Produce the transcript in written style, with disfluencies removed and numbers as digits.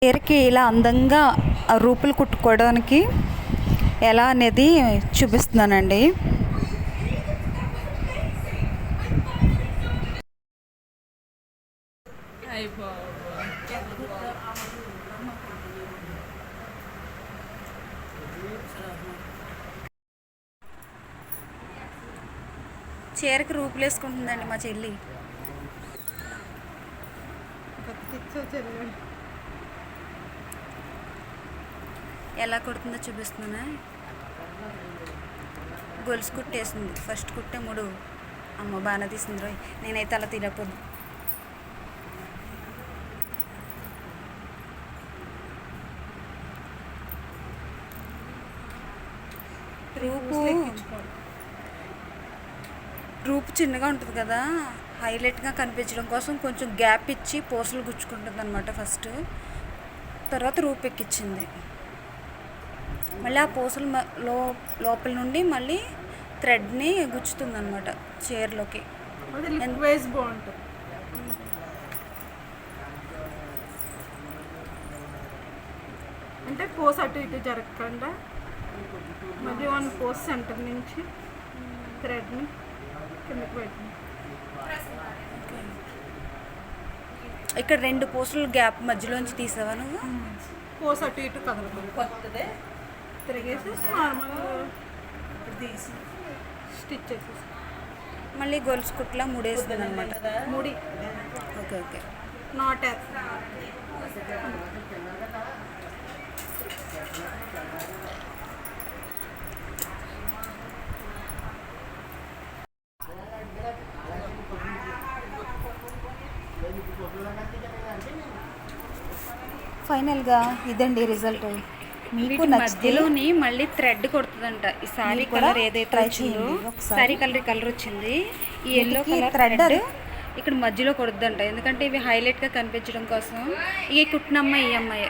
చీరకి ఇలా అందంగా రూపులు కుట్టుకోవడానికి ఎలా అనేది చూపిస్తున్నానండి. చీరకి రూపులు వేసుకుంటుందండి మా చెల్లి. ఎలా కుడుతుందో చూపిస్తున్నానా. గొలుసు కుట్టేసింది. ఫస్ట్ కుట్టే మూడు అమ్మ బాగా తీసింది రోయ్. నేనైతే అలా తినకపోదు. రూపు చిన్నగా ఉంటుంది కదా, హైలైట్గా కనిపించడం కోసం కొంచెం గ్యాప్ ఇచ్చి పూసలు గుచ్చుకుంటుంది అనమాట ఫస్ట్. తర్వాత రూపు ఎక్కించింది. మళ్ళీ ఆ పూసలు లోపల నుండి మళ్ళీ థ్రెడ్ని గుచ్చుతుంది అనమాట చీరలోకి. బాగుంటుంది. అంటే పోస్ అటు ఇటు జరగకుండా మళ్ళీ వన్ పోస్ సెంటర్ నుంచి థ్రెడ్ని కిందకి పెట్టింది. ఇక్కడ రెండు పూసలు గ్యాప్ మధ్యలోంచి తీసావా నువ్వు? పోస్ అటు ఇటు కదలకుండా కొత్తదే తిరిగేసి నార్మల్గా తీసి స్టిచ్ చేసేసి మళ్ళీ గొలుసు కుట్లా ముడేస్తుంది అనమాట. ముడి ఓకే ఓకే. నాట్ ఫైనల్గా ఇదండి రిజల్ట్. మీకు మధ్యలోని మళ్ళీ థ్రెడ్ కొడుతుందంట. ఈ సారీ కలర్ ఏదైతే వచ్చిందో సారీ కలర్ వచ్చింది, ఈ ఎల్లో కలర్ థ్రెడ్ ఇక్కడ మధ్యలో కొడుతుందంట. ఎందుకంటే ఇవి హైలైట్గా కనిపించడం కోసం. ఇక కుట్టిన అమ్మాయి ఈ అమ్మాయి.